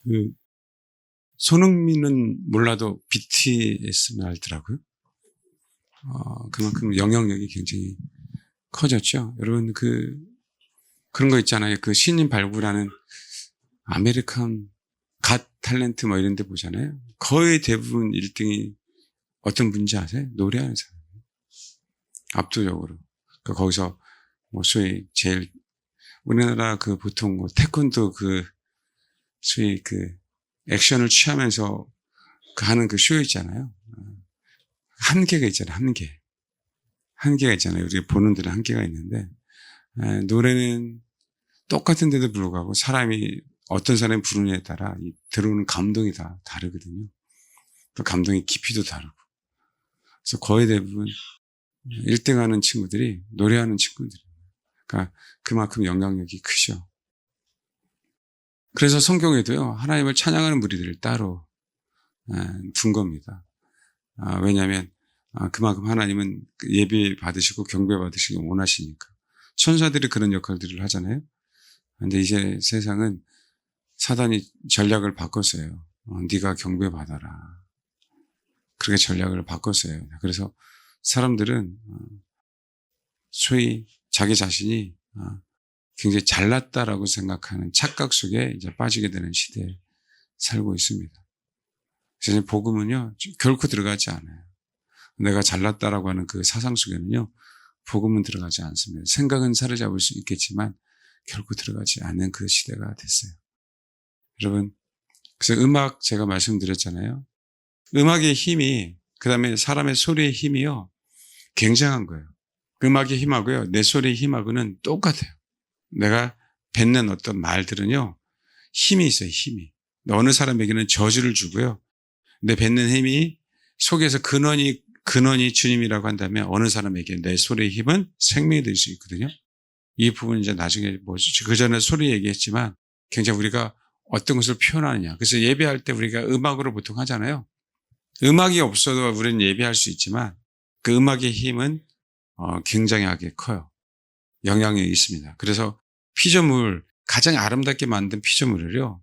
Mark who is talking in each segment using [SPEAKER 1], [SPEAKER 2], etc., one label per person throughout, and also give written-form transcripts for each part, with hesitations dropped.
[SPEAKER 1] 그 손흥민은 몰라도 BTS는 알더라고요. 그만큼 영향력이 굉장히 커졌죠. 여러분 그런 거 있잖아요. 그 신인 발굴하는 아메리칸 갓 탤런트 뭐 이런 데 보잖아요. 거의 대부분 1등이 어떤 분인지 아세요? 노래하는 사람. 압도적으로. 거기서 뭐 소위 제일 우리나라 보통 뭐 태권도 소위 액션을 취하면서 하는 쇼 있잖아요. 한계가 있잖아요. 한계가 있잖아요. 우리가 보는 데는 한계가 있는데, 노래는 똑같은데도 불구하고 어떤 사람이 부르느냐에 따라 들어오는 감동이 다 다르거든요. 또 감동의 깊이도 다르고. 그래서 거의 대부분 1등 하는 친구들이 노래하는 친구들이에요. 그러니까 그만큼 영향력이 크죠. 그래서 성경에도요, 하나님을 찬양하는 무리들을 따로 둔 겁니다. 왜냐하면 그만큼 하나님은 예배 받으시고 경배 받으시기 원하시니까. 천사들이 그런 역할들을 하잖아요. 그런데 이제 세상은 사단이 전략을 바꿨어요. 네가 경배 받아라. 그렇게 전략을 바꿨어요. 그래서 사람들은 소위 자기 자신이 굉장히 잘났다라고 생각하는 착각 속에 이제 빠지게 되는 시대에 살고 있습니다. 그래서 복음은요, 결코 들어가지 않아요. 내가 잘났다라고 하는 그 사상 속에는요, 복음은 들어가지 않습니다. 생각은 사로잡을 수 있겠지만 결코 들어가지 않는 그 시대가 됐어요. 여러분, 그래서 음악 제가 말씀드렸잖아요. 음악의 힘이, 그 다음에 사람의 소리의 힘이요, 굉장한 거예요. 음악의 힘하고요, 내 소리의 힘하고는 똑같아요. 내가 뱉는 어떤 말들은요, 힘이 있어요, 힘이. 어느 사람에게는 저주를 주고요. 내 뱉는 힘이 속에서 근원이 주님이라고 한다면 어느 사람에게 내 소리의 힘은 생명이 될 수 있거든요. 이 부분은 이제 나중에 그 전에 소리 얘기했지만 굉장히 우리가 어떤 것을 표현하느냐. 그래서 예배할 때 우리가 음악으로 보통 하잖아요. 음악이 없어도 우리는 예배할 수 있지만 그 음악의 힘은 굉장하게 커요. 영향력이 있습니다. 그래서 가장 아름답게 만든 피조물을요,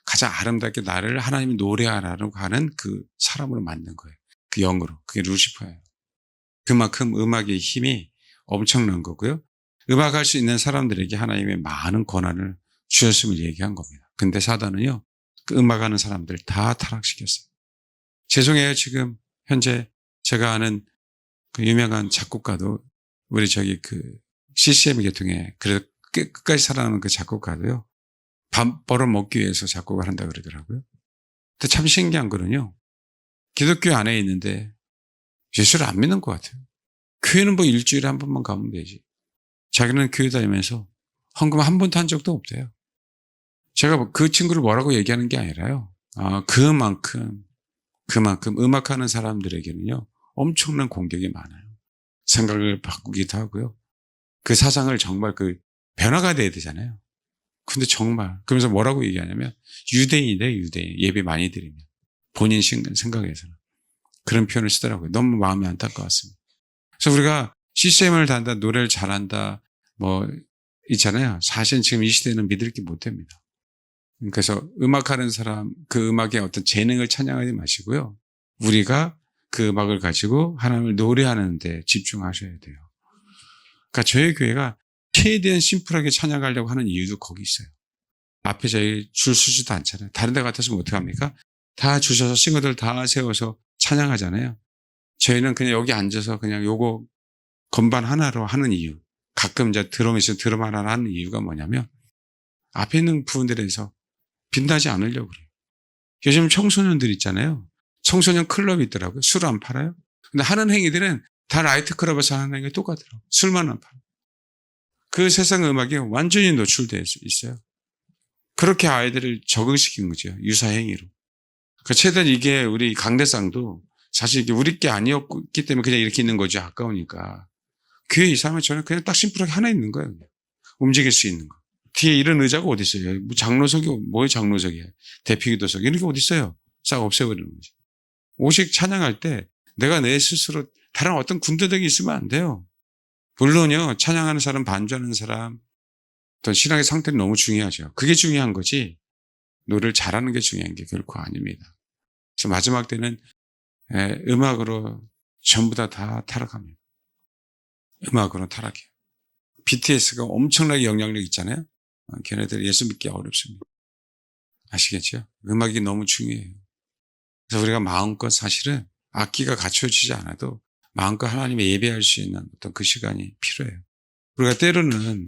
[SPEAKER 1] 가장 아름답게 나를 하나님이 노래하라고 하는 그 사람으로 만든 거예요. 그 영으로. 그게 루시퍼예요. 그만큼 음악의 힘이 엄청난 거고요. 음악할 수 있는 사람들에게 하나님의 많은 권한을 주셨음을 얘기한 겁니다. 근데 사단은요, 그 음악하는 사람들 다 타락시켰어요. 죄송해요. 지금 현재 제가 아는 그 유명한 작곡가도 우리 CCM 계통에 그래도 끝까지 살아남은 그 작곡가도요, 밥 벌어먹기 위해서 작곡을 한다 그러더라고요. 근데 참 신기한 거는요, 기독교 안에 있는데 예수를 안 믿는 것 같아요. 교회는 뭐 일주일에 한 번만 가면 되지. 자기는 교회 다니면서 헌금 한 번도 한 적도 없대요. 제가 그 친구를 뭐라고 얘기하는 게 아니라요. 그만큼 음악하는 사람들에게는요, 엄청난 공격이 많아요. 생각을 바꾸기도 하고요. 그 사상을 정말 변화가 돼야 되잖아요. 근데 정말 그러면서 뭐라고 얘기하냐면 유대인이래, 유대인. 예배 많이 드리면 본인 생각에서는 그런 표현을 쓰더라고요. 너무 마음이 안타까웠습니다. 그래서 우리가 CCM을 단다, 노래를 잘한다 뭐 있잖아요. 사실 지금 이 시대는 믿을 게 못 됩니다. 그래서 음악하는 사람, 그 음악의 어떤 재능을 찬양하지 마시고요. 우리가 그 음악을 가지고 하나님을 노래하는 데 집중하셔야 돼요. 그러니까 저희 교회가 최대한 심플하게 찬양하려고 하는 이유도 거기 있어요. 앞에 저희 줄 서지도 않잖아요. 다른 데 같았으면 어떡합니까? 다 주셔서 싱어들 다 세워서 찬양하잖아요. 저희는 그냥 여기 앉아서 그냥 요거 건반 하나로 하는 이유. 가끔 이제 드럼 있으면 드럼 하나 하는 이유가 뭐냐면 앞에 있는 부분들에서 빛나지 않으려고 그래요. 요즘 청소년들 있잖아요. 청소년 클럽이 있더라고요. 술 안 팔아요. 근데 하는 행위들은 다 라이트 클럽에서 하는 행위 똑같더라고요. 술만 안 팔아요. 그 세상 음악에 완전히 노출되어 있어요. 그렇게 아이들을 적응시킨 거죠. 유사행위로. 최대한 이게 우리 강대상도 사실 이게 우리 게 아니었기 때문에 그냥 이렇게 있는 거죠. 아까우니까. 교회 이사하면 저는 그냥 딱 심플하게 하나 있는 거예요. 그냥. 움직일 수 있는 거. 뒤에 이런 의자가 어디 있어요? 뭐 장로석이, 뭐의 장로석이야? 대피기도석. 이런 게 어디 있어요? 싹 없애버리는 거지. 오직 찬양할 때 내가 내 스스로 다른 어떤 군더더기 있으면 안 돼요. 물론요, 찬양하는 사람, 반주하는 사람, 어떤 신앙의 상태는 너무 중요하죠. 그게 중요한 거지. 노래를 잘하는 게 중요한 게 결코 아닙니다. 그래서 마지막 때는 음악으로 전부 다 타락합니다. 음악으로 타락해요. BTS가 엄청나게 영향력 있잖아요. 걔네들 예수 믿기 어렵습니다. 아시겠죠? 음악이 너무 중요해요. 그래서 우리가 마음껏 사실은 악기가 갖춰지지 않아도 마음껏 하나님의 예배할 수 있는 어떤 그 시간이 필요해요. 우리가 때로는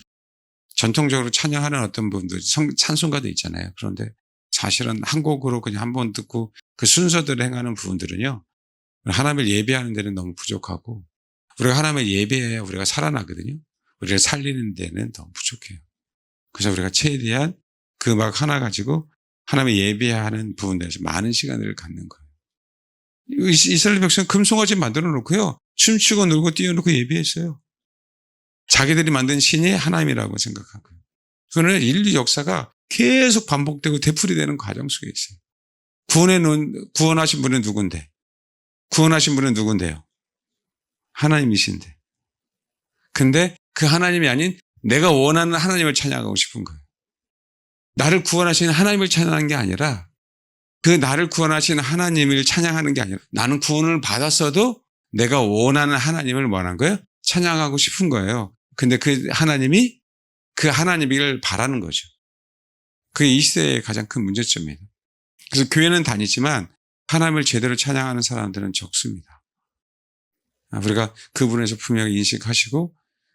[SPEAKER 1] 전통적으로 찬양하는 어떤 분들, 찬송가도 있잖아요. 그런데 사실은 한 곡으로 그냥 한 번 듣고 그 순서대로 행하는 부분들은요, 하나님을 예배하는 데는 너무 부족하고, 우리가 하나님을 예배해야 우리가 살아나거든요. 우리를 살리는 데는 너무 부족해요. 그래서 우리가 최대한 그 음악 하나 가지고 하나님을 예배하는 부분들에서 많은 시간을 갖는 거예요. 이스라엘 백성은 금송아지 만들어 놓고요, 춤추고 놀고 뛰어놓고 예배했어요. 자기들이 만든 신이 하나님이라고 생각하고요. 그거는 인류 역사가 계속 반복되고 되풀이되는 과정 속에 있어요. 구원하신 분은 누군데? 구원하신 분은 누군데요? 하나님이신데. 근데 그 하나님이 아닌 내가 원하는 하나님을 찬양하고 싶은 거예요. 나를 구원하신 하나님을 찬양하는 게 아니라 그 나를 구원하신 하나님을 찬양하는 게 아니라 나는 구원을 받았어도 내가 원하는 하나님을 원한 거예요? 찬양하고 싶은 거예요. 근데 그 하나님이 그 하나님을 바라는 거죠. 그게 이 시대의 가장 큰 문제점이에요. 그래서 교회는 다니지만 하나님을 제대로 찬양하는 사람들은 적습니다. 우리가 그 부분에서 분명히 인식하시고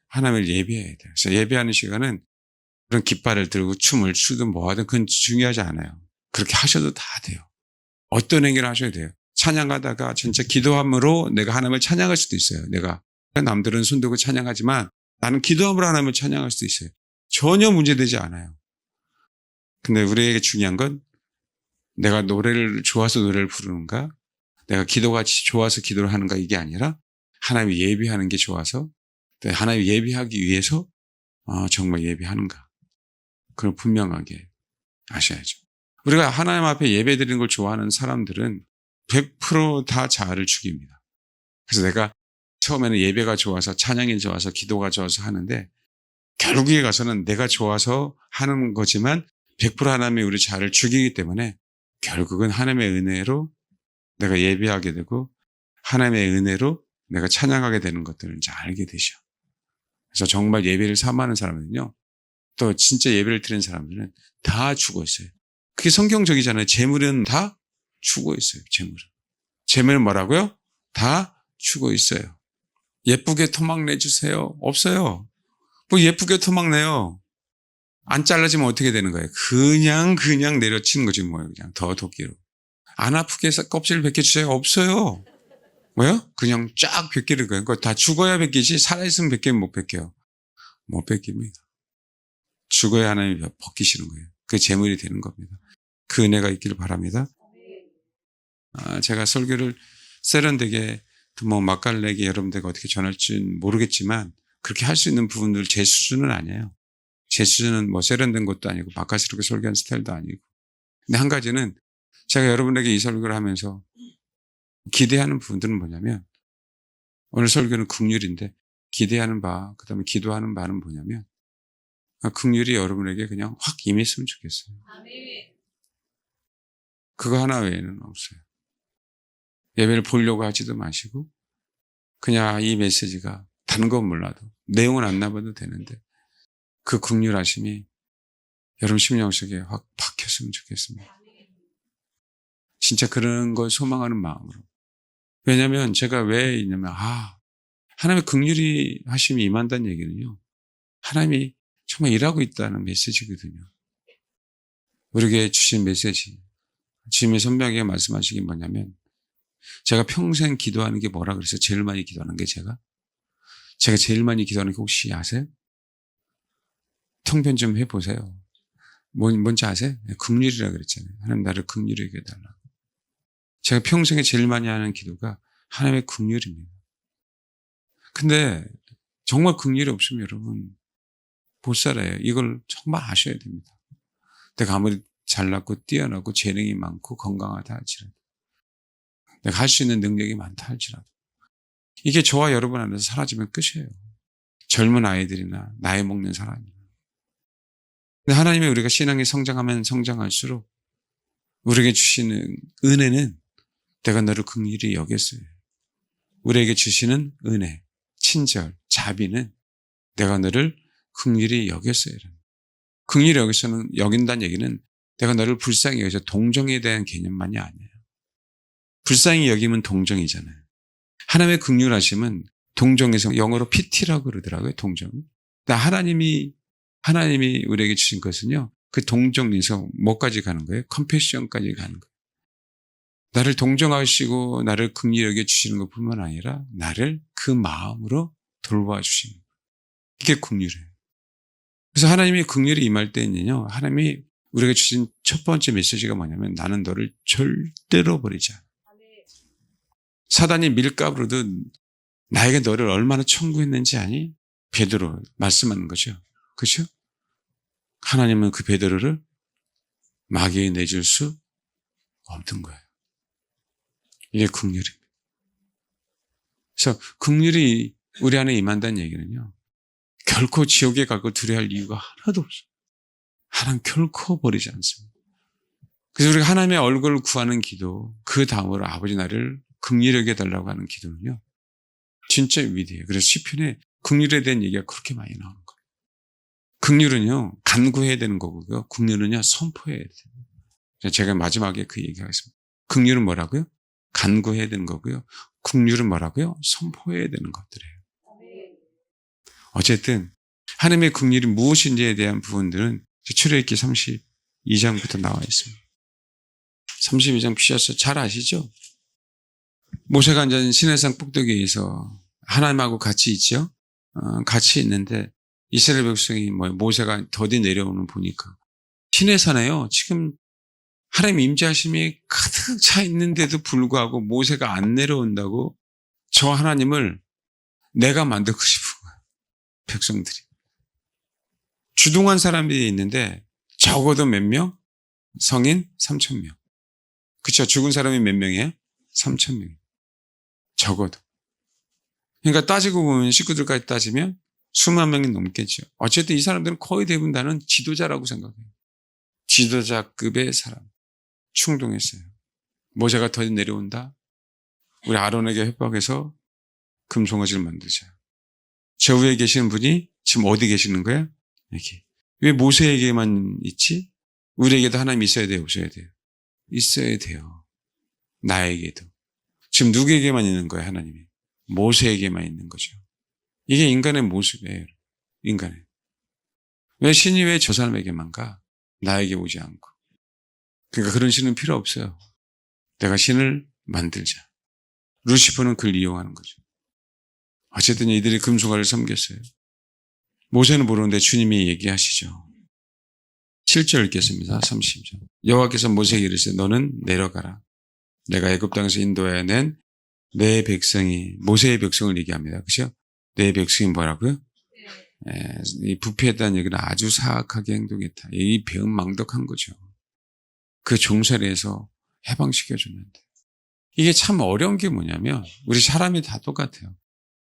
[SPEAKER 1] 하나님을 예배해야 돼요. 그래서 예배하는 시간은 그런 깃발을 들고 춤을 추든 뭐 하든 그건 중요하지 않아요. 그렇게 하셔도 다 돼요. 어떤 행위를 하셔야 돼요. 찬양하다가 진짜 기도함으로 내가 하나님을 찬양할 수도 있어요. 내가 남들은 손 들고 찬양하지만 나는 기도함으로 하나님을 찬양할 수도 있어요. 전혀 문제되지 않아요. 근데 우리에게 중요한 건 내가 노래를 좋아서 노래를 부르는가, 내가 기도가 좋아서 기도를 하는가, 이게 아니라 하나님 예배하는 게 좋아서 하나님 예배하기 위해서 정말 예배하는가, 그걸 분명하게 아셔야죠. 우리가 하나님 앞에 예배 드리는 걸 좋아하는 사람들은 100% 다 자아를 죽입니다. 그래서 내가 처음에는 예배가 좋아서, 찬양이 좋아서, 기도가 좋아서 하는데 결국에 가서는 내가 좋아서 하는 거지만 100% 하나님이 우리 자아를 죽이기 때문에 결국은 하나님의 은혜로 내가 예배하게 되고 하나님의 은혜로 내가 찬양하게 되는 것들을 이제 알게 되죠. 그래서 정말 예배를 사모하는 사람은요, 또 진짜 예배를 드리는 사람들은 다 죽어 있어요. 그게 성경적이잖아요. 재물은 다 죽어 있어요. 재물은 뭐라고요? 다 죽어 있어요. 예쁘게 토막 내주세요. 없어요. 뭐 예쁘게 토막 내요. 안 잘라지면 어떻게 되는 거예요? 그냥 내려치는 거지 뭐예요. 그냥 더 도끼로. 안 아프게 해서 껍질을 벗겨주세요. 없어요. 뭐요? 그냥 쫙 벗기는 거예요. 그거 다 죽어야 벗기지, 살아있으면 벗기면 못 벗겨요. 못 벗깁니다. 죽어야 하나님이 벗기시는 거예요. 그게 재물이 되는 겁니다. 그 은혜가 있기를 바랍니다. 제가 설교를 세련되게 뭐 맛깔내게 여러분들에게 어떻게 전할지는 모르겠지만 그렇게 할 수 있는 부분들 제 수준은 아니에요. 제 수준은 뭐 세련된 것도 아니고 맛깔스럽게 설교하는 스타일도 아니고. 근데 한 가지는 제가 여러분에게 이 설교를 하면서 기대하는 부분들은 뭐냐면, 오늘 설교는 긍휼인데 기대하는 바, 그 다음에 기도하는 바는 뭐냐면 긍휼이 여러분에게 그냥 확 임했으면 좋겠어요. 그거 하나 외에는 없어요. 예배를 보려고 하지도 마시고 그냥 이 메시지가 다른 건 몰라도 내용은 안 나봐도 되는데 그 긍휼하심이 여러분 심령 속에 확 박혔으면 좋겠습니다. 진짜 그런 걸 소망하는 마음으로. 왜냐하면 제가 왜 있냐면 하나님의 긍휼히 하심이 임한다는 얘기는요, 하나님이 정말 일하고 있다는 메시지거든요. 우리에게 주신 메시지, 주님의 선배에게 말씀하시긴 뭐냐면, 제가 평생 기도하는 게 뭐라 그래서 제일 많이 기도하는 게 제가 제일 많이 기도하는 게 혹시 아세요? 통변 좀 해보세요. 뭔지 아세요? 긍휼이라 그랬잖아요. 하나님 나를 긍휼히 여겨달라. 제가 평생에 제일 많이 하는 기도가 하나님의 긍휼입니다. 근데 정말 긍휼이 없으면 여러분 못 살아요. 이걸 정말 아셔야 됩니다. 내가 아무리 잘났고 뛰어나고 재능이 많고 건강하다 할지라도, 내가 할 수 있는 능력이 많다 할지라도 이게 저와 여러분 안에서 사라지면 끝이에요. 젊은 아이들이나 나이 먹는 사람이나. 근데 하나님이 우리가 신앙이 성장하면 성장할수록 우리에게 주시는 은혜는 내가 너를 긍휼히 여겼어요. 우리에게 주시는 은혜, 친절, 자비는 내가 너를 긍휼히 여겼어요. 긍휼히 여긴다는 얘기는 내가 너를 불쌍히 여기서 동정에 대한 개념만이 아니에요. 불쌍히 여기면 동정이잖아요. 하나님의 긍휼하심은 동정에서 영어로 피티라고 그러더라고요. 동정. 하나님이 우리에게 주신 것은요, 그 동정에서 뭐까지 가는 거예요? 컴패션까지 가는 거예요. 나를 동정하시고 나를 긍휼히 여겨 주시는 것뿐만 아니라 나를 그 마음으로 돌봐 주시는 거예요. 이게 긍휼이에요. 그래서 하나님이 긍휼이 임할 때는요, 하나님이 우리에게 주신 첫 번째 메시지가 뭐냐면 나는 너를 절대로 버리지 않아. 사단이 밀가루로도 나에게 너를 얼마나 청구했는지 아니? 베드로 말씀하는 거죠. 그렇죠? 하나님은 그 베드로를 마귀에 내줄 수 없는 거예요. 이게 긍휼입니다. 그래서 긍휼이 우리 안에 임한다는 얘기는요, 결코 지옥에 가고 두려워할 이유가 하나도 없어요. 하나님 결코 버리지 않습니다. 그래서 우리가 하나님의 얼굴을 구하는 기도, 그 다음으로 아버지 나를 긍휼히 여겨달라고 하는 기도는요, 진짜 위대해요. 그래서 시편에 긍휼에 대한 얘기가 그렇게 많이 나오는 거예요. 긍휼은요, 간구해야 되는 거고요. 긍휼은요, 선포해야 돼요. 제가 마지막에 그 얘기하겠습니다. 긍휼은 뭐라고요? 간구해야 되는 거고요. 긍휼은 뭐라고요? 선포해야 되는 것들이에요. 어쨌든 하나님의 긍휼이 무엇인지에 대한 부분들은 출애굽기 32장부터 나와 있습니다. 32장 피셔서 잘 아시죠? 모세가 앉은 시내산 꼭대기에서 하나님하고 같이 있죠? 같이 있는데 이스라엘 백성이 모세가 더디 내려오는 보니까 시내산에요. 지금 하나님 임재하심이 가득 차 있는데도 불구하고 모세가 안 내려온다고 저 하나님을 내가 만들고 싶은 거예요. 백성들이. 주동한 사람들이 있는데 적어도 몇 명? 성인 3,000명. 그렇죠? 죽은 사람이 몇 명이에요? 3,000명. 적어도. 그러니까 따지고 보면 식구들까지 따지면 수만 명이 넘겠죠. 어쨌든 이 사람들은 거의 대부분 다는 지도자라고 생각해요. 지도자급의 사람. 충동했어요. 모세가 더 내려온다. 우리 아론에게 협박해서 금송아지를 만들자. 저 위에 계시는 분이 지금 어디 계시는 거야? 여기. 왜 모세에게만 있지? 우리에게도 하나님 있어야 돼요? 없어야 돼요? 있어야 돼요. 나에게도. 지금 누구에게만 있는 거예요? 하나님이. 모세에게만 있는 거죠. 이게 인간의 모습이에요. 인간의. 왜 신이 왜 저 사람에게만 가? 나에게 오지 않고. 그러니까 그런 신은 필요 없어요. 내가 신을 만들자. 루시퍼는 그걸 이용하는 거죠. 어쨌든 이들이 금송아지를 섬겼어요. 모세는 모르는데 주님이 얘기하시죠. 7절 읽겠습니다. 30절. 여호와께서 모세에게 이르시되 너는 내려가라. 내가 애굽 땅에서 인도하여 낸 내 백성이, 모세의 백성을 얘기합니다. 그렇죠? 내 백성이 뭐라고요? 이 부패했다는 얘기는 아주 사악하게 행동했다. 이 배은망덕한 거죠. 그 종살이에서 해방시켜줬는데. 이게 참 어려운 게 뭐냐면 우리 사람이 다 똑같아요.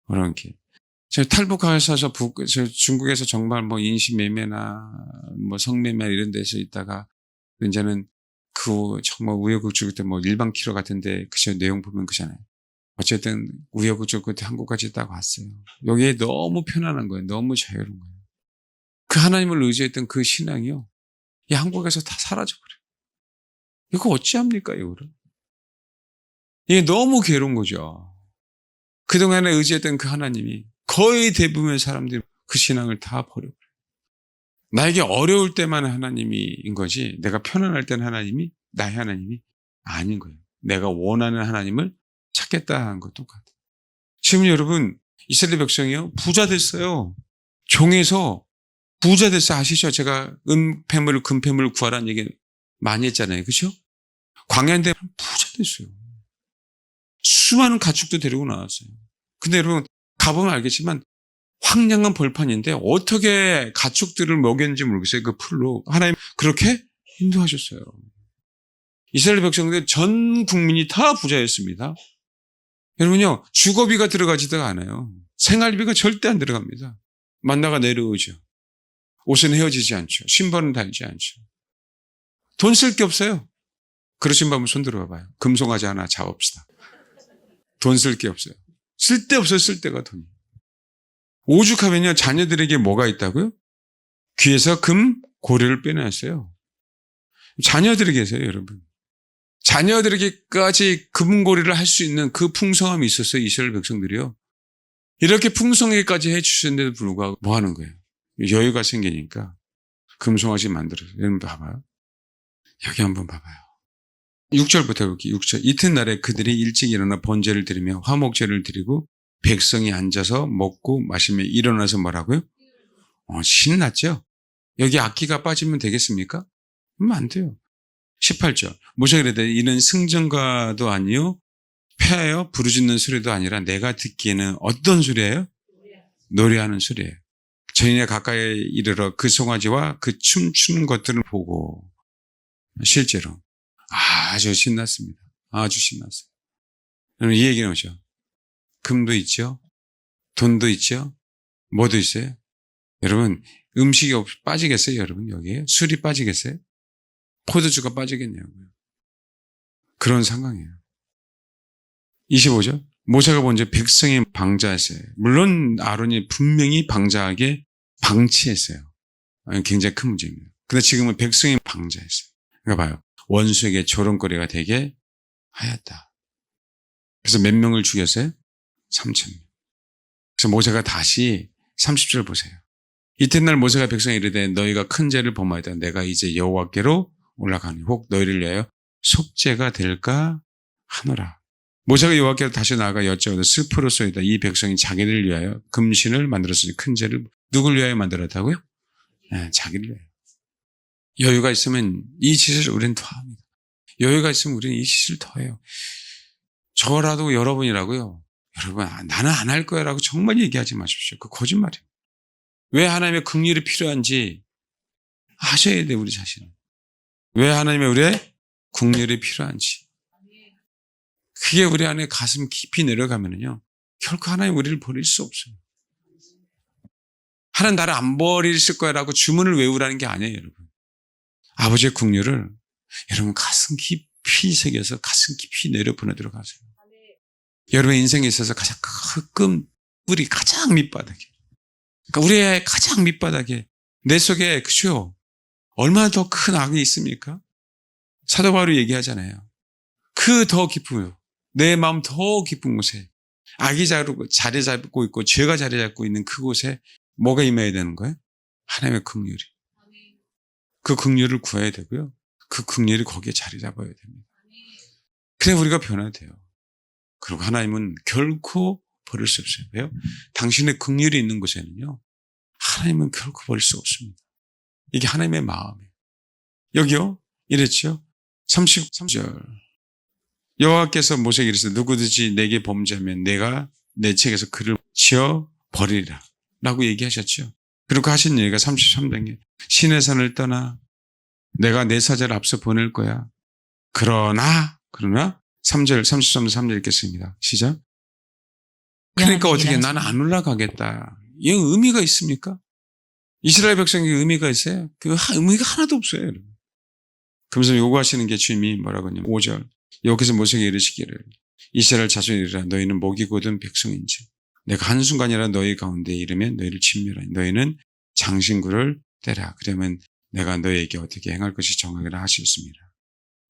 [SPEAKER 1] 어려운 게. 제가 탈북하셔서 중국에서 정말 인신매매나 성매매 이런 데서 있다가 이제는 그 정말 우여곡절 그때 일방 키로 같은데 그저 내용 보면 그잖아요. 어쨌든 우여곡절 끝에 한국까지 딱 왔어요. 여기에 너무 편안한 거예요. 너무 자유로운 거예요. 그 하나님을 의지했던 그 신앙이요. 이 한국에서 다 사라져버려요. 이거 어찌합니까, 이거를? 이게 너무 괴로운 거죠. 그동안에 의지했던 그 하나님이 거의 대부분의 사람들이 그 신앙을 다 버려버려요. 나에게 어려울 때만 하나님인 거지 내가 편안할 때는 하나님이 나의 하나님이 아닌 거예요. 내가 원하는 하나님을 찾겠다는 것 똑같아요. 지금 여러분 이스라엘 백성이요 부자 됐어요. 종에서 부자 됐어요. 아시죠? 제가 은폐물 금폐물을 구하라는 얘기 많이 했잖아요. 그렇죠? 광야인데 부자 됐어요. 수많은 가축도 데리고 나왔어요. 근데 여러분 가보면 알겠지만 황량한 벌판인데 어떻게 가축들을 먹였는지 모르겠어요. 그 풀로. 하나님 그렇게 인도하셨어요. 이스라엘 백성들 전 국민이 다 부자였습니다. 여러분요. 주거비가 들어가지도 않아요. 생활비가 절대 안 들어갑니다. 만나가 내려오죠. 옷은 헤어지지 않죠. 신발은 달지 않죠. 돈 쓸 게 없어요. 그러신 분 한번 손 들어봐요. 금송아지 하나 잡읍시다. 돈 쓸 게 없어요. 쓸데없어요. 쓸데가 돈이. 오죽하면요. 자녀들에게 뭐가 있다고요? 귀에서 금 고리를 빼놨어요. 자녀들에게서요, 여러분. 자녀들에게까지 금고리를 할 수 있는 그 풍성함이 있었어요. 이스라엘 백성들이요. 이렇게 풍성하게까지 해주셨는데도 불구하고 뭐 하는 거예요? 여유가 생기니까 금송아지 만들어서. 여러분 봐봐요. 여기 한번 봐봐요. 6절부터 볼게요. 6절. 이튿날에 그들이 일찍 일어나 번제를 드리며 화목제를 드리고 백성이 앉아서 먹고 마시며 일어나서 뭐라고요? 신났죠? 여기 악기가 빠지면 되겠습니까? 안 돼요. 18절. 모세가 이르되 이는 승전가도 아니요 폐하여 부르짖는 소리도 아니라 내가 듣기에는 어떤 소리예요? 노래하는 소리예요. 저희네 가까이 이르러 그 송아지와 그 춤추는 것들을 보고 실제로 아주 신났습니다. 아주 신났어요. 여러분 이 얘기는 뭐죠? 금도 있죠? 돈도 있죠? 뭐도 있어요? 여러분 음식이 빠지겠어요? 여러분 여기에? 술이 빠지겠어요? 포도주가 빠지겠냐고요. 그런 상황이에요. 25절. 모세가 본즉 백성이 방자했어요. 물론 아론이 분명히 방자하게 방치했어요. 굉장히 큰 문제입니다. 근데 지금은 백성이 방자했어요. 그러니까 봐요. 원수에게 조롱거리가 되게 하였다. 그래서 몇 명을 죽였어요? 3,000명. 그래서 모세가 다시 30절 보세요. 이튿날 모세가 백성에 이르되 너희가 큰 죄를 범하였다. 내가 이제 여호와께로 올라가니 혹 너희를 위하여 속죄가 될까 하노라. 모세가 여호와께로 다시 나아가 여쭤오되 슬프로소이다. 이 백성이 자기를 위하여 금신을 만들었으니 큰 죄를 누굴 위하여 만들었다고요? 네, 자기를 위하여. 여유가 있으면 이 짓을 우리는 더합니다. 여유가 있으면 우리는 이 짓을 더해요. 저라도 여러분이라고요. 여러분 나는 안 할 거야 라고 정말 얘기하지 마십시오. 그 거짓말이에요. 왜 하나님의 긍휼이 필요한지 아셔야 돼요. 우리 자신은. 왜 하나님의 우리의 긍휼이 필요한지. 그게 우리 안에 가슴 깊이 내려가면요. 결코 하나님 우리를 버릴 수 없어요. 하나님 나를 안 버릴 거야라고 주문을 외우라는 게 아니에요. 여러분. 아버지의 긍휼을 여러분 가슴 깊이 새겨서 가슴 깊이 내려 보내도록 하세요. 여러분의 인생에 있어서 가장 가끔 뿌리 가장 밑바닥에 그러니까 우리의 가장 밑바닥에 내 속에 그죠? 얼마나 더 큰 악이 있습니까? 사도 바울이 얘기하잖아요. 그 더 깊은 내 마음 더 깊은 곳에 악이 자리 잡고 있고 죄가 자리 잡고 있는 그곳에 뭐가 임해야 되는 거예요? 하나님의 긍휼이. 그 긍휼을 구해야 되고요. 그 긍휼이 거기에 자리 잡아야 됩니다. 그래 우리가 변화돼요. 그리고 하나님은 결코 버릴 수 없어요. 왜요? 당신의 긍휼이 있는 곳에는요. 하나님은 결코 버릴 수 없습니다. 이게 하나님의 마음이에요. 여기요. 이랬죠. 33절. 여호와께서 모세에게 이르시되 누구든지 내게 범죄하면 내가 내 책에서 그를 지어 버리리라 라고 얘기하셨죠. 그리고 하신 얘기가 33장에 신의 산을 떠나 내가 내 사자를 앞서 보낼 거야. 그러나 3절 33절 3절 읽겠습니다. 시작. 그러니까 어떻게 나는 안 올라가겠다. 이 의미가 있습니까? 이스라엘 백성에게 의미가 있어요? 그 의미가 하나도 없어요. 여러분. 그러면서 요구하시는 게 주님이 뭐라고 하냐면 5절 여기서 모세에게 이르시기를 이스라엘 자손이라 너희는 목이 곧은 백성인지 내가 한순간이라 너희 가운데 이르면 너희를 진멸하니 너희는 장신구를 떼라. 그러면 내가 너희에게 어떻게 행할 것이 정하기라 하셨습니다.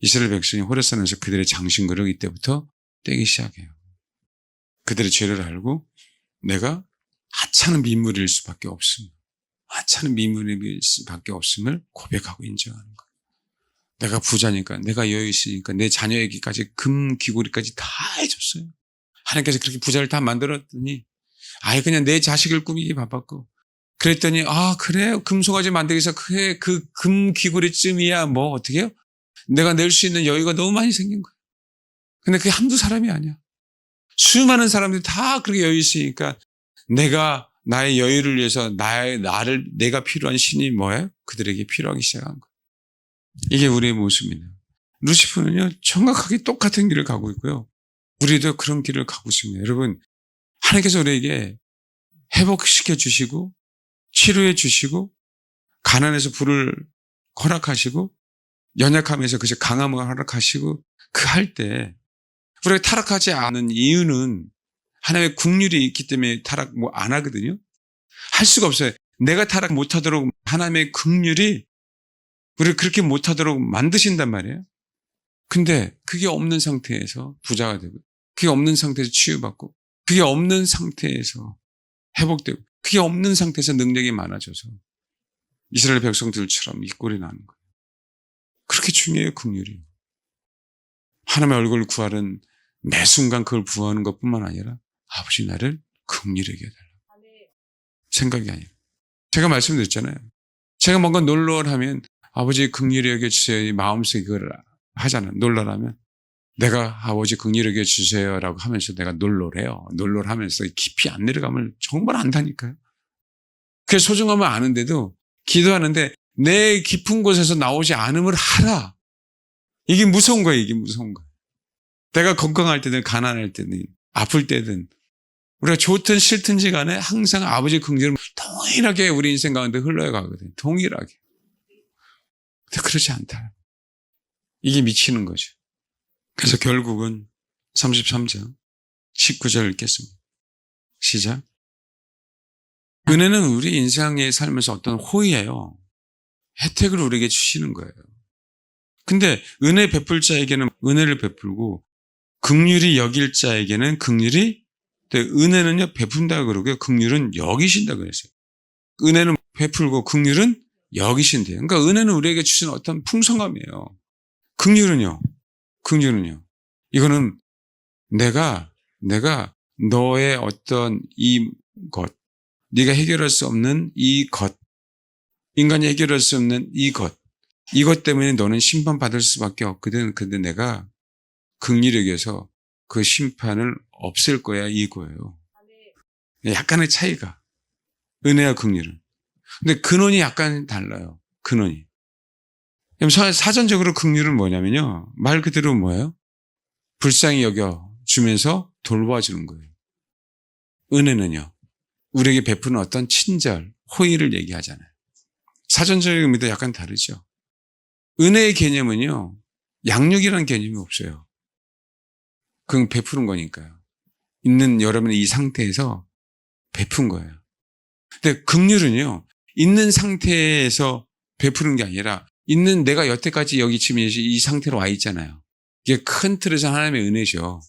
[SPEAKER 1] 이스라엘 백성이 호레산에서 그들의 장신구를 이때부터 떼기 시작해요. 그들의 죄를 알고 내가 하찮은 미물일 수밖에 없습니다. 하찮은 미물일 수밖에 없음을 고백하고 인정하는 거예요. 내가 부자니까 내가 여유 있으니까 내 자녀에게까지 금 귀고리까지 다 해줬어요. 하나님께서 그렇게 부자를 다 만들었더니 아예 그냥 내 자식을 꾸미기 바빴고 그랬더니 그래 금송아지 만들기 위해서 그래 그 금 귀고리쯤이야 뭐 어떻게 해요? 내가 낼 수 있는 여유가 너무 많이 생긴 거예요. 근데 그게 한두 사람이 아니야. 수많은 사람들이 다 그렇게 여유 있으니까 내가 나의 여유를 위해서 내가 필요한 신이 뭐예요? 그들에게 필요하기 시작한 거예요. 이게 우리의 모습이네요. 루시퍼는요 정확하게 똑같은 길을 가고 있고요. 우리도 그런 길을 가고 있습니다. 여러분 하나님께서 우리에게 회복시켜 주시고 치료해 주시고 가난해서 부를 허락하시고 연약하면서 그저 강함을 허락하시고 그 할 때 우리가 타락하지 않은 이유는 하나님의 긍휼이 있기 때문에 타락 안 하거든요. 할 수가 없어요. 내가 타락 못하도록 하나님의 긍휼이 우리를 그렇게 못하도록 만드신단 말이에요. 근데 그게 없는 상태에서 부자가 되고, 그게 없는 상태에서 치유받고, 그게 없는 상태에서 회복되고, 그게 없는 상태에서 능력이 많아져서 이스라엘 백성들처럼 이 꼴이 나는 거예요. 그렇게 중요해요, 긍휼이. 하나님의 얼굴을 구하는 매 순간 그걸 구하는 것뿐만 아니라 아버지 나를 긍휼하게 해달라. 생각이 아니에요. 제가 말씀드렸잖아요. 제가 뭔가 놀러하면 아버지 긍휼히 여겨주세요. 이 마음속에 그걸 하잖아요. 놀러라면 내가 아버지 긍휼히 여겨주세요라고 하면서 내가 놀러래요. 놀러하면서 깊이 안 내려가면 정말 안다니까요. 그게 소중함을 아는데도 기도하는데 내 깊은 곳에서 나오지 않음을 하라. 이게 무서운 거예요. 이게 무서운 거예요. 내가 건강할 때든 가난할 때든 아플 때든 우리가 좋든 싫든지 간에 항상 아버지의 긍휼은 동일하게 우리 인생 가운데 흘러가거든요. 동일하게. 근데 그렇지 않다. 이게 미치는 거죠. 그래서 결국은 33장 19절 읽겠습니다. 시작. 은혜는 우리 인생에 살면서 어떤 호의예요. 혜택을 우리에게 주시는 거예요. 근데 은혜 베풀 자에게는 은혜를 베풀고 긍휼히 여길 자에게는 긍휼히, 은혜는요 베푼다 그러고요. 긍휼은 여기신다 그랬어요. 은혜는 베풀고 긍휼은 여기신대요. 그러니까 은혜는 우리에게 주신 어떤 풍성함이에요. 긍휼은요. 이거는 내가 너의 어떤 이 것, 네가 해결할 수 없는 이 것, 인간이 해결할 수 없는 이것 때문에 너는 심판받을 수밖에 없거든. 근데 내가 긍휼히 여겨서 그 심판을 없앨 거야 이거예요. 약간의 차이가. 은혜와 긍휼은. 근데 근원이 약간 달라요. 근원이. 사전적으로 긍휼은 뭐냐면요. 말 그대로 뭐예요? 불쌍히 여겨주면서 돌봐주는 거예요. 은혜는요. 우리에게 베푸는 어떤 친절, 호의를 얘기하잖아요. 사전적인 의미도 약간 다르죠. 은혜의 개념은요. 양육이라는 개념이 없어요. 그건 베푸는 거니까요. 있는 여러분의 이 상태에서 베푼 거예요. 근데 긍휼은요. 있는 상태에서 베푸는 게 아니라 있는 내가 여태까지 여기 지금 이 상태로 와 있잖아요. 이게 큰 틀에서 하나님의 은혜죠.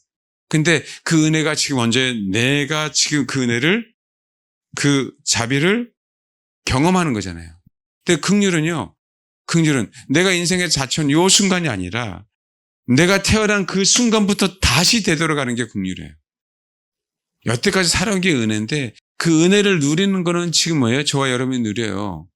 [SPEAKER 1] 근데 그 은혜가 지금 언제 내가 지금 그 은혜를 그 자비를 경험하는 거잖아요. 근데 긍휼은 내가 인생에 자처한 이 순간이 아니라 내가 태어난 그 순간부터 다시 되돌아가는 게 긍휼이에요. 여태까지 살아온 게 은혜인데 그 은혜를 누리는 거는 지금 뭐예요? 저와 여러분이 누려요.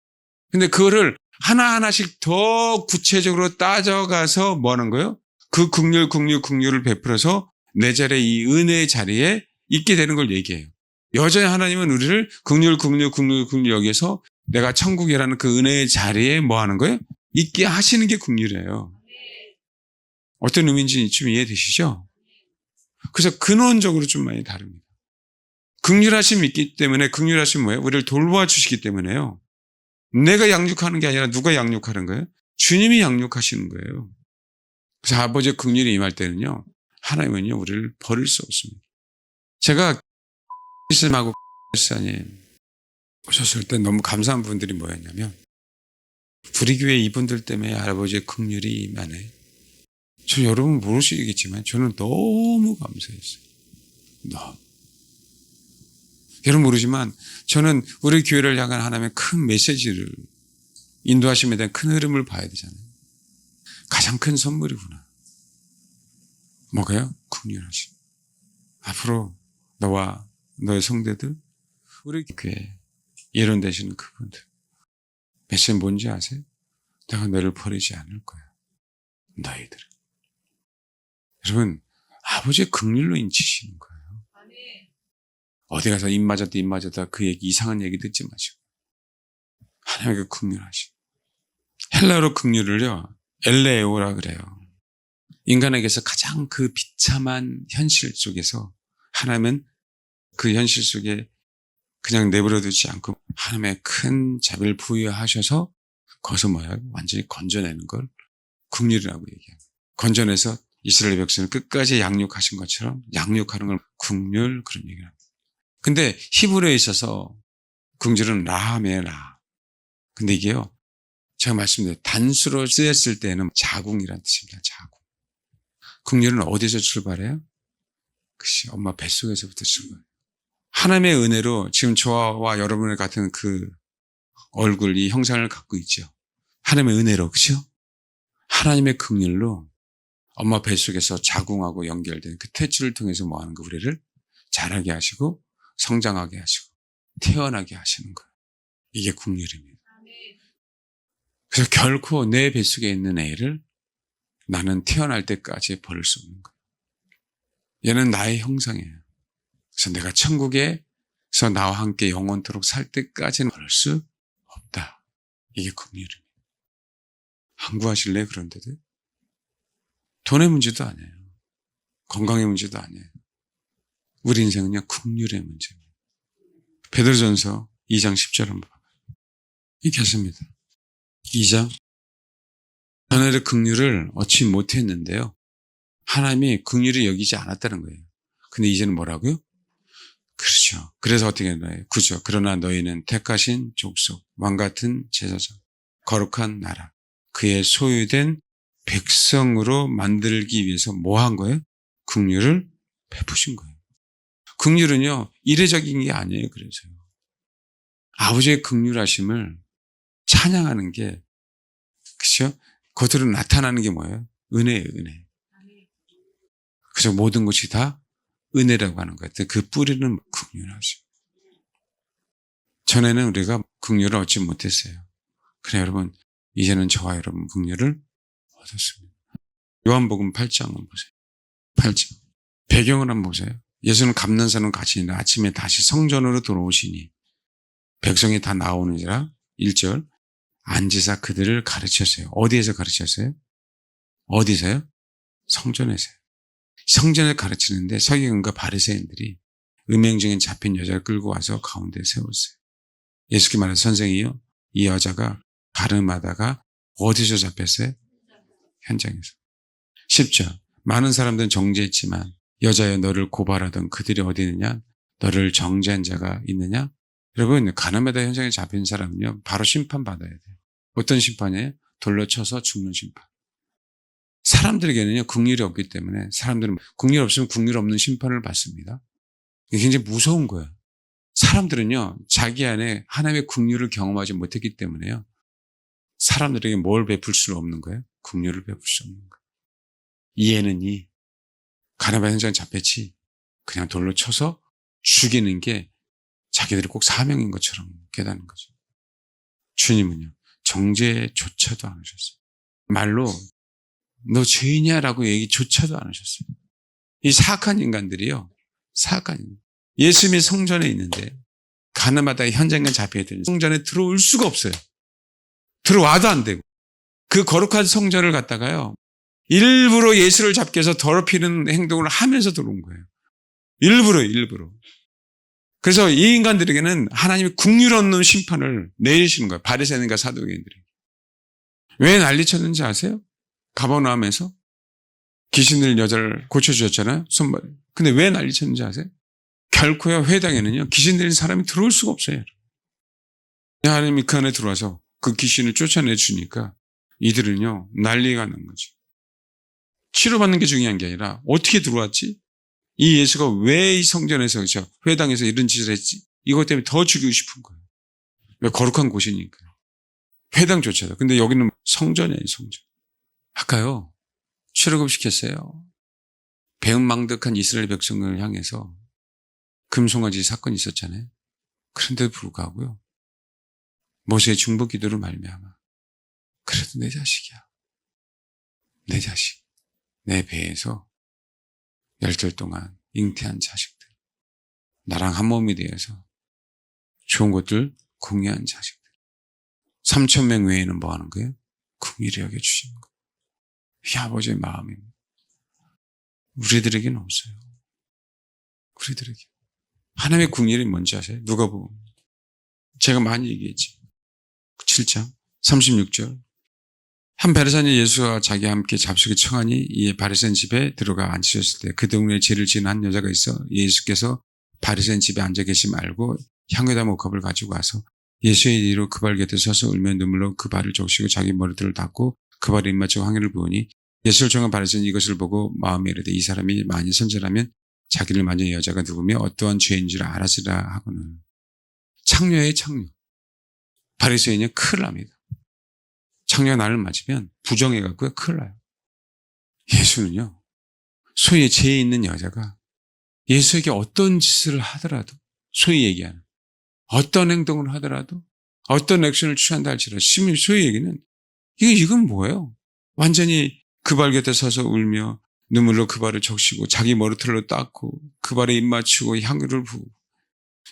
[SPEAKER 1] 근데 그거를 하나하나씩 더 구체적으로 따져가서 뭐 하는 거예요? 그 긍휼을 베풀어서 내 자리에 이 은혜의 자리에 있게 되는 걸 얘기해요. 여전히 하나님은 우리를 긍휼 여기서 내가 천국이라는 그 은혜의 자리에 뭐 하는 거예요? 있게 하시는 게 긍휼이에요. 어떤 의미인지 좀 이해되시죠? 그래서 근원적으로 좀 많이 다릅니다. 긍휼하심이 있기 때문에 긍휼하심 뭐예요? 우리를 돌봐주시기 때문에요. 내가 양육하는 게 아니라 누가 양육하는 거예요? 주님이 양육하시는 거예요. 그래서 아버지의 긍휼이 임할 때는요. 하나님은요. 우리를 버릴 수 없습니다. 제가 스님하고 목사님 오셨을 때 너무 감사한 분들이 뭐였냐면 우리 교회 이분들 때문에 아버지의 긍휼이 임하네. 저 여러분 모르시겠지만 저는 너무 감사했어요. 여러분 모르지만 저는 우리 교회를 향한 하나님의 큰 메시지를 인도하심에 대한 큰 흐름을 봐야 되잖아요. 가장 큰 선물이구나. 뭐가요? 긍휼하심. 앞으로 너와 너의 성대들, 우리 교회 예론 되시는 그분들 메시지 뭔지 아세요? 내가 너를 버리지 않을 거야. 너희들. 여러분 아버지의 긍휼로 인치시는 거예요. 어디 가서 입 맞았다 그 얘기 이상한 얘기 듣지 마시고 하나님의 긍휼하심. 헬라어로 긍휼을요 엘레오라 그래요. 인간에게서 가장 그 비참한 현실 속에서 하나님은 그 현실 속에 그냥 내버려 두지 않고 하나님의 큰 자비를 부여하셔서 거기서 뭐야 완전히 건져내는 걸 긍휼이라고 얘기해요. 건전해서 이스라엘 백성을 끝까지 양육하신 것처럼 양육하는 걸 긍휼 그런 얘기를 합니다. 근데 히브리어에 있어서 긍휼은 라함이에요, 라. 근데 이게요, 제가 말씀드린 단수로 쓰였을 때는 자궁이라는 뜻입니다. 자궁. 긍휼은 어디서 출발해요? 그치, 엄마 뱃속에서부터 출발해요. 하나님의 은혜로 지금 저와 여러분의 같은 그 얼굴, 이 형상을 갖고 있죠. 하나님의 은혜로, 그렇죠? 하나님의 긍휼로 엄마 뱃속에서 자궁하고 연결된 그 태출을 통해서 뭐 하는 거, 우리를 자라게 하시고 성장하게 하시고 태어나게 하시는 거예요. 이게 긍휼입니다. 그래서 결코 내 뱃속에 있는 애를 나는 태어날 때까지 버릴 수 없는 거예요. 얘는 나의 형상이에요. 그래서 내가 천국에서 나와 함께 영원토록 살 때까지는 버릴 수 없다. 이게 긍휼입니다. 안 구하실래요? 그런데도? 돈의 문제도 아니에요. 건강의 문제도 아니에요. 우리 인생은요, 긍휼의 문제입니다. 베드로전서 2장 10절 한번 봐봐요. 읽겠습니다. 2장. 자네의 긍휼을 얻지 못했는데요, 하나님이 긍휼히 여기지 않았다는 거예요. 근데 이제는 뭐라고요? 그렇죠. 그래서 어떻게 했나요? 그죠. 그러나 너희는 택하신 족속, 왕같은 제사장, 거룩한 나라, 그의 소유된 백성으로 만들기 위해서 뭐 한 거예요? 긍휼을 베푸신 거예요. 긍휼은요, 이례적인 게 아니에요. 그래서요. 아버지의 긍휼하심을 찬양하는 게, 그렇죠? 겉으로 나타나는 게 뭐예요? 은혜예요, 은혜. 그래서 모든 것이 다 은혜라고 하는 것 같아요. 그 뿌리는 긍휼하심. 전에는 우리가 긍휼을 얻지 못했어요. 그래 여러분, 이제는 저와 여러분 긍휼을 얻었습니다. 요한복음 8장 한번 보세요. 8장. 배경을 한번 보세요. 예수는 감난산을 가시니라 아침에 다시 성전으로 돌아오시니 백성이 다 나오는지라 1절 앉으사 그들을 가르쳤어요. 어디에서 가르쳤어요? 어디서요? 성전에서요. 성전을 가르치는데 서기관과 바리새인들이 음행중에 잡힌 여자를 끌고 와서 가운데 세웠어요. 예수께 말해서 선생이요, 이 여자가 가늠하다가 어디서 잡혔어요? 현장에서. 10절 많은 사람들은 정죄했지만 여자여 너를 고발하던 그들이 어디 있느냐? 너를 정죄한 자가 있느냐? 여러분, 가늠하다 현장에 잡힌 사람은요, 바로 심판받아야 돼요. 어떤 심판이에요? 돌로 쳐서 죽는 심판. 사람들에게는요, 긍휼이 없기 때문에 사람들은 긍휼 없으면 긍휼 없는 심판을 받습니다. 이게 굉장히 무서운 거예요. 사람들은요, 자기 안에 하나님의 긍휼을 경험하지 못했기 때문에요, 사람들에게 뭘 베풀 수 없는 거예요? 긍휼을 베풀 수 없는 거예요. 이해는 가늠한 현장에 잡혔지 그냥 돌로 쳐서 죽이는 게 자기들이 꼭 사명인 것처럼 깨닫는 거죠. 주님은요, 정죄조차도 안 하셨어요. 말로 너 죄인이야 라고 얘기조차도 안 하셨어요. 이 사악한 인간들이요, 사악한 인간. 예수님이 성전에 있는데 가늠하다 현장에 잡혀있더니 성전에 들어올 수가 없어요. 들어와도 안 되고, 그 거룩한 성전을 갖다가요, 일부러 예수를 잡기 위해서 더럽히는 행동을 하면서 들어온 거예요. 일부러. 그래서 이 인간들에게는 하나님이 긍휼 없는 심판을 내리시는 거예요. 바리새인과 사두개인들이. 왜 난리쳤는지 아세요? 가버나움에서 귀신 들린 여자를 고쳐주셨잖아요. 손발. 근데 왜 난리쳤는지 아세요? 결코요, 회당에는요, 귀신 들린 사람이 들어올 수가 없어요. 하나님이 그 안에 들어와서 그 귀신을 쫓아내 주니까 이들은요, 난리가 난 거죠. 치료받는 게 중요한 게 아니라 어떻게 들어왔지? 이 예수가 왜 이 성전에서, 그렇죠? 회당에서 이런 짓을 했지? 이것 때문에 더 죽이고 싶은 거예요. 왜? 거룩한 곳이니까. 회당조차도. 근데 여기는 성전이에요, 성전. 아까요, 출애굽 시켰어요. 배은망덕한 이스라엘 백성을 향해서 금송아지 사건이 있었잖아요. 그런데도 불구하고요, 모세의 중보 기도를 말미암아 그래도 내 자식이야. 내 자식. 내 배에서 10달 동안 잉태한 자식들. 나랑 한 몸이 되어서 좋은 것들 공유한 자식들. 3,000명 외에는 뭐 하는 거예요? 긍휼히 여겨주시는 거예요. 이 아버지의 마음입니다. 우리들에게는 없어요. 우리들에게. 하나님의 긍휼이 뭔지 아세요? 누가복음. 제가 많이 얘기했지. 7장 36절. 한 바리새인이 예수와 자기와 함께 잡수기 청하니 이에 바리새인 집에 들어가 앉으셨을 때 그 동네에 죄를 지은 한 여자가 있어 예수께서 바리새인 집에 앉아 계심 알고 향유다 목컵을 가지고 와서 예수의 뒤로 그 발 곁에 서서 울며 눈물로 그 발을 적시고 자기 머리털을 닦고 그 발에 입맞추고 향유를 부으니 예수를 청한 바리새인이 이것을 보고 마음에 이르되 이 사람이 만일 선지라면 자기를 만진 여자가 누구며 어떠한 죄인 줄 알았으라 하고는 창녀의 창녀. 바리새인이 큰일 납니다. 창녀가 나를 맞으면 부정해갖고 큰일 나요. 예수는요, 소위 죄에 있는 여자가 예수에게 어떤 짓을 하더라도, 소위 얘기하는 어떤 행동을 하더라도, 어떤 액션을 취한다 할지라도, 소위 얘기는 이건 뭐예요? 완전히 그 발 곁에 서서 울며 눈물로 그 발을 적시고 자기 머리털로 닦고 그 발에 입 맞추고 향유를 부고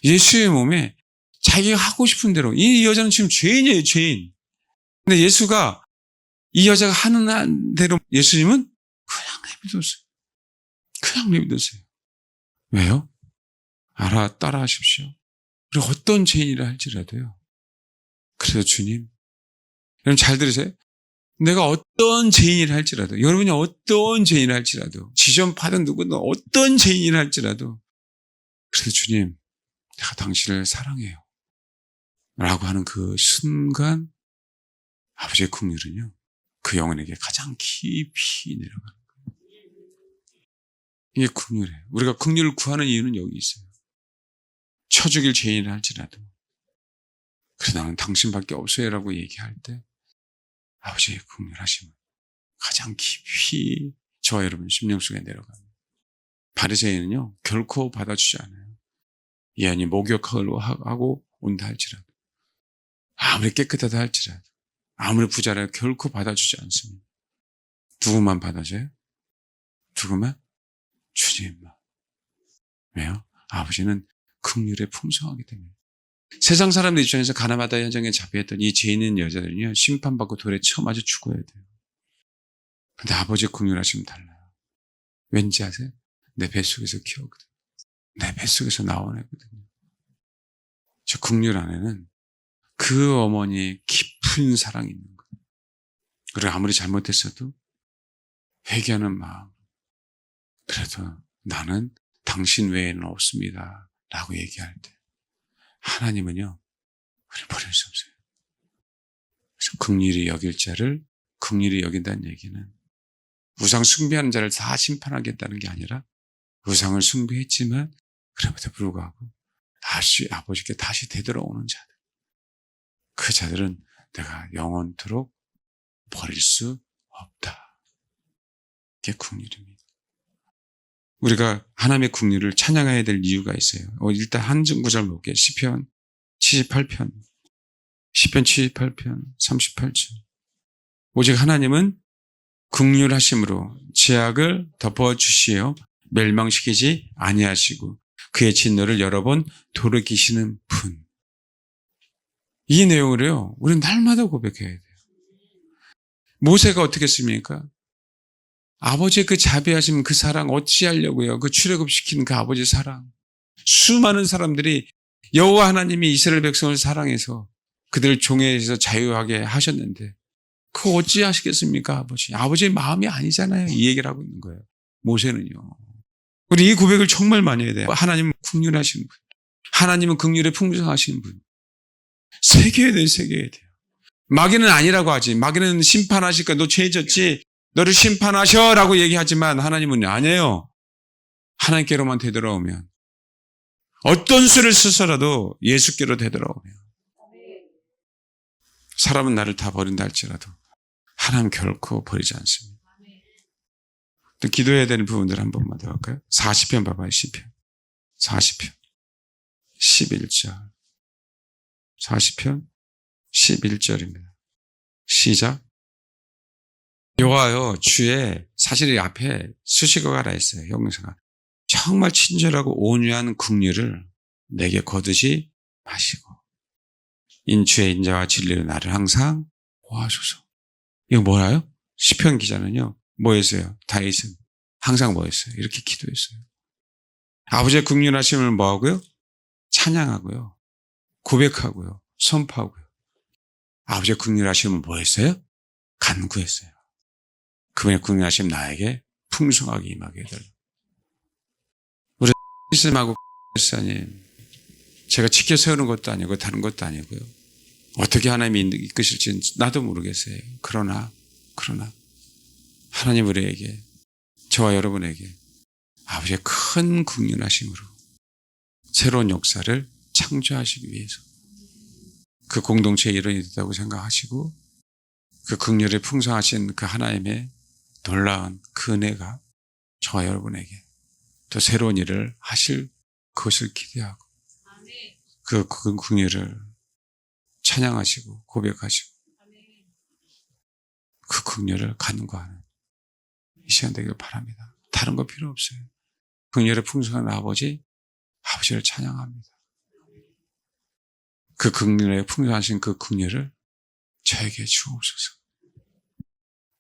[SPEAKER 1] 예수의 몸에 자기가 하고 싶은 대로, 이 여자는 지금 죄인이에요, 죄인. 근데 예수가 이 여자가 하는 대로 예수님은 그냥 내버렸어요. 그냥 내버렸어요. 왜요? 따라 하십시오. 그리고 어떤 죄인이라 할지라도요. 그래서 주님, 여러분 잘 들으세요. 내가 어떤 죄인이라 할지라도, 여러분이 어떤 죄인이라 할지라도, 지존파든 누구든 어떤 죄인이라 할지라도, 그래서 주님, 내가 당신을 사랑해요. 라고 하는 그 순간, 아버지의 긍휼은요, 그 영혼에게 가장 깊이 내려가는 거예요. 이게 긍휼이에요. 우리가 긍휼을 구하는 이유는 여기 있어요. 쳐 죽일 죄인이라 할지라도, 그래 나는 당신밖에 없어요 라고 얘기할 때 아버지의 긍휼하심은 가장 깊이 저와 여러분 심령 속에 내려갑니다. 바리새인은요 결코 받아주지 않아요. 이 아니 목욕하고 온다 할지라도, 아무리 깨끗하다 할지라도, 아무리 부자라도 결코 받아주지 않습니다. 누구만 받아줘요? 누구만? 주님만. 왜요? 아버지는 긍휼에 풍성하기 때문에. 세상 사람들 입장에서 가나마다 현장에 잡혀있던 이 죄 있는 여자들은요 심판받고 돌에 쳐맞아 죽어야 돼요. 근데 아버지의 긍휼하심은 달라요. 왠지 아세요? 내 뱃속에서 키웠거든요. 내 뱃속에서 나온 애거든요. 저 긍휼 안에는 그 어머니의 깊은 사랑이 있는 거예요. 그리고 아무리 잘못했어도 회개하는 마음, 그래도 나는 당신 외에는 없습니다 라고 얘기할 때 하나님은요 우리를 버릴 수 없어요. 그래서 긍휼히 여길 자를 긍휼히 여긴다는 얘기는 우상 숭배하는 자를 다 심판하겠다는 게 아니라 우상을 숭배했지만 그럼에도 불구하고 다시 아버지께 다시 되돌아오는 자들, 그 자들은 내가 영원토록 버릴 수 없다. 그게 긍휼입니다. 우리가 하나님의 긍휼을 찬양해야 될 이유가 있어요. 일단 한 구절 볼게요. 시편 78편 38편 38절. 오직 하나님은 긍휼하심으로 죄악을 덮어주시어 멸망시키지 아니하시고 그의 진노를 여러 번 돌이키시는 분. 이 내용을요 우리는 날마다 고백해야 돼요. 모세가 어떻게 했습니까? 아버지의 그 자비하심, 그 사랑 어찌하려고요? 그 출애굽시키는 그 아버지의 사랑. 수많은 사람들이 여호와 하나님이 이스라엘 백성을 사랑해서 그들을 종에서 자유하게 하셨는데 그거 어찌하시겠습니까 아버지? 아버지의 마음이 아니잖아요. 이 얘기를 하고 있는 거예요. 모세는요. 우리 이 고백을 정말 많이 해야 돼요. 하나님은 긍휼하신 분. 하나님은 긍휼에 풍성하신 분. 새겨야 돼요. 새겨야 돼요. 마귀는 아니라고 하지. 마귀는 심판하실까? 너 죄졌지? 너를 심판하셔 라고 얘기하지만 하나님은 아니에요. 하나님께로만 되돌아오면 어떤 수를 쓰서라도 예수께로 되돌아오면 사람은 나를 다 버린다 할지라도 하나님 결코 버리지 않습니다. 또 기도해야 되는 부분들 한 번만 더 할까요? 40편 봐봐요. 10편 40편 11절 40편 11절입니다. 시작. 여호와여 주의 사실 앞에 수식어가 하나 있어요. 형용사가 정말 친절하고 온유한 긍휼을 내게 거두지 마시고 인주의 인자와 진리로 나를 항상 보아소서. 이거 뭐라요? 시편 기자는요 뭐 했어요? 다윗은 항상 뭐 했어요? 이렇게 기도했어요. 아버지의 긍휼하심을 뭐 하고요? 찬양하고요, 고백하고요, 선포하고요. 아버지의 긍휼하심은 뭐 했어요? 간구했어요. 그분의 궁유하심 나에게 풍성하게 임하게 해달라. 우리 스님하고 목사님, 제가 지켜 세우는 것도 아니고 다른 것도 아니고요. 어떻게 하나님이 이끄실지는 나도 모르겠어요. 그러나 하나님 우리에게, 저와 여러분에게 아버지의 큰 긍휼하심으로 새로운 역사를 창조하시기 위해서 그 공동체의 일원이 됐다고 생각하시고, 그 긍휼에 풍성하신 그 하나님의 놀라운 그 은혜가 저와 여러분에게 또 새로운 일을 하실 것을 기대하고, 그 긍휼을 찬양하시고 고백하시고 그 긍휼을 간구하는 이 시간 되길 바랍니다. 다른 거 필요 없어요. 긍휼의 풍성한 아버지를 찬양합니다. 그 긍휼에 풍성하신 그 긍휼을 저에게 주옵소서.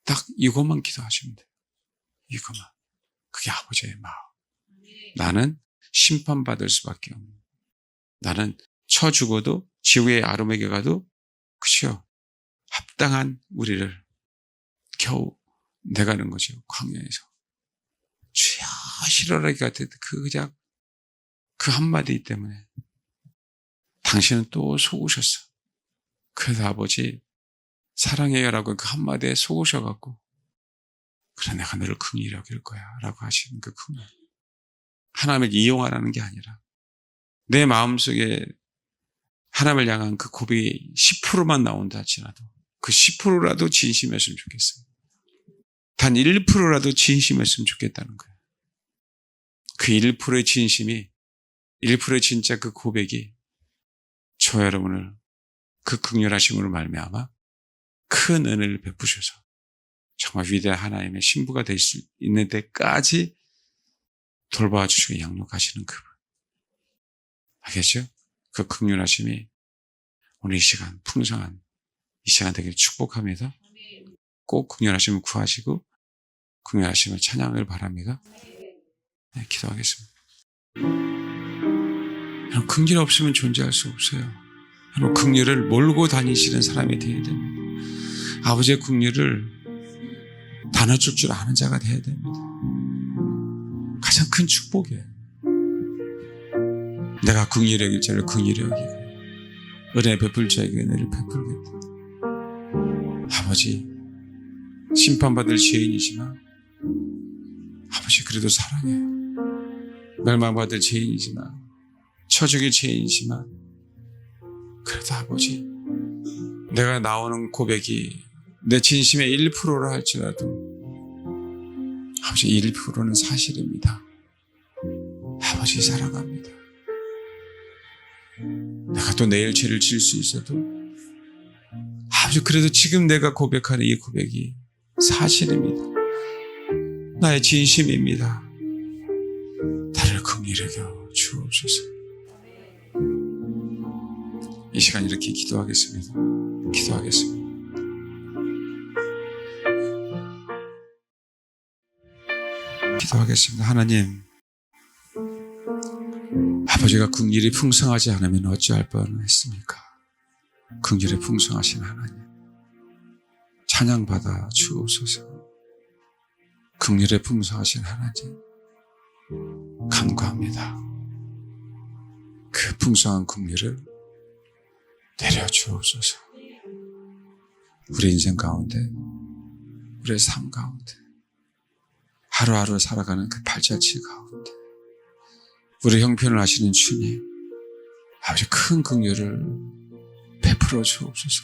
[SPEAKER 1] 딱 이것만 기도하시면 돼요. 이것만. 그게 아버지의 마음. 나는 심판받을 수밖에 없는, 나는 처 죽어도 지구의 아름에게 가도 그죠, 합당한 우리를 겨우 내가는 거죠. 광야에서 주여 싫어라기 같은 그 한마디 때문에 당신은 또 속으셨어. 그래서 아버지 사랑해요라고 그 한마디에 속으셔갖고, 그래 내가 너를 긍휼히 여길 거야 라고 하시는 그 긍휼, 하나님을 이용하라는 게 아니라 내 마음속에 하나님을 향한 그 고백이 10%만 나온다 할지라도 그 10%라도 진심이었으면 좋겠어요. 단 1%라도 진심이었으면 좋겠다는 거예요. 그 1%의 진심이, 1%의 진짜 그 고백이 저 여러분을 그 긍휼하심으로 말미암아 큰 은혜를 베푸셔서 정말 위대한 하나님의 신부가 될 수 있는 데까지 돌봐 주시고 양육하시는 그분. 알겠죠? 그 긍휼하심이 오늘 이 시간 풍성한 이 시간 되기를 축복합니다. 꼭 긍휼하심을 구하시고 긍휼하심을 찬양을 바랍니다. 네, 기도하겠습니다. 여러분, 긍휼 없으면 존재할 수 없어요. 여러분, 긍휼을 몰고 다니시는 사람이 되어야 됩니다. 아버지의 긍휼을 나눠줄 줄 아는 자가 되어야 됩니다. 가장 큰 축복이에요. 내가 긍휼히 여길 자를 긍휼히 여기고 은혜 베풀 자에게 은혜를 베풀겠다. 아버지, 심판받을 죄인이지만 아버지 그래도 사랑해요. 멸망받을 죄인이지만, 처죽일 죄인이지만 그래도 아버지, 내가 나오는 고백이 내 진심의 1%라 할지라도 아버지 1%는 사실입니다. 아버지 사랑합니다. 내가 또 내일 죄를 지을 수 있어도 아버지 그래도 지금 내가 고백하는 이 고백이 사실입니다. 나의 진심입니다. 나를 긍휼히 여겨 주옵소서. 이 시간 이렇게 기도하겠습니다. 기도하겠습니다. 기도하겠습니다. 하나님, 아버지가 긍휼이 풍성하지 않으면 어찌할 뻔했습니까? 긍휼이 풍성하신 하나님, 찬양받아 주옵소서. 긍휼에 풍성하신 하나님, 간구합니다. 그 풍성한 긍휼을 내려주옵소서. 우리 인생 가운데, 우리의 삶 가운데, 하루하루 살아가는 그 발자취 가운데 우리 형편을 아시는 주님, 아버지 큰 긍휼을 베풀어 주옵소서.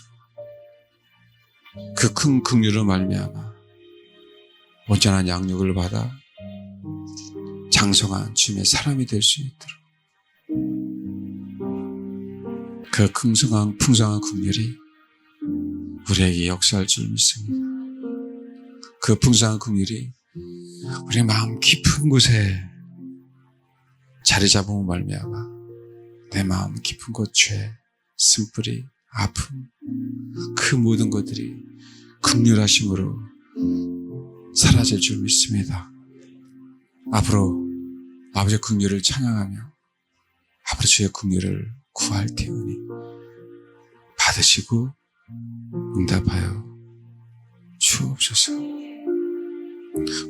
[SPEAKER 1] 그 큰 긍휼으로 말미암아 온전한 양육을 받아 장성한 주님의 사람이 될 수 있도록 그 풍성한 긍휼이 우리에게 역사할 줄 믿습니다. 그 풍성한 긍휼이 우리 마음 깊은 곳에 자리 잡음을 말미암아 내 마음 깊은 곳 죄, 쓴뿌리, 아픔, 그 모든 것들이 긍휼하심으로 사라질 줄 믿습니다. 앞으로 아버지의 긍휼을 찬양하며 앞으로 주의 긍휼을 구할 테오니 받으시고 응답하여 주옵소서.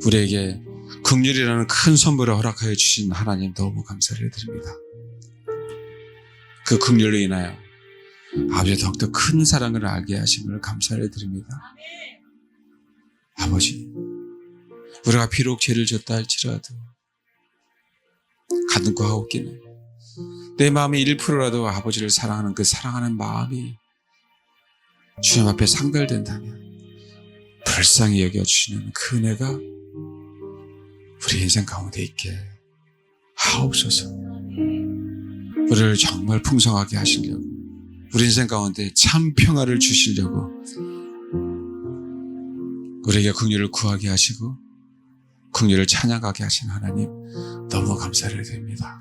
[SPEAKER 1] 우리에게 긍휼이라는 큰 선물을 허락하여 주신 하나님 너무 감사를 드립니다. 그 긍휼로 인하여 아버지의 더욱더 큰 사랑을 알게 하심을 감사를 드립니다. 아버지, 우리가 비록 죄를 졌다 할지라도 가둔과 하옵기는 내 마음의 1%라도 아버지를 사랑하는 그 사랑하는 마음이 주님 앞에 상달된다면 불쌍히 여겨주시는 그 은혜가 우리 인생 가운데 있게 하옵소서. 우리를 정말 풍성하게 하시려고, 우리 인생 가운데 참 평화를 주시려고 우리에게 긍휼을 구하게 하시고 긍휼을 찬양하게 하신 하나님 너무 감사를 드립니다.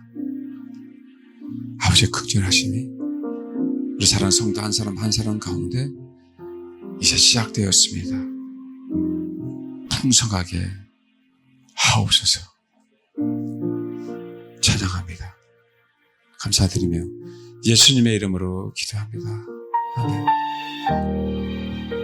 [SPEAKER 1] 아버지의 긍휼하심이 우리 사랑하는 성도 한 사람 한 사람 가운데 이제 시작되었습니다. 풍성하게 하옵소서. 찬양합니다. 감사드리며 예수님의 이름으로 기도합니다. 아멘.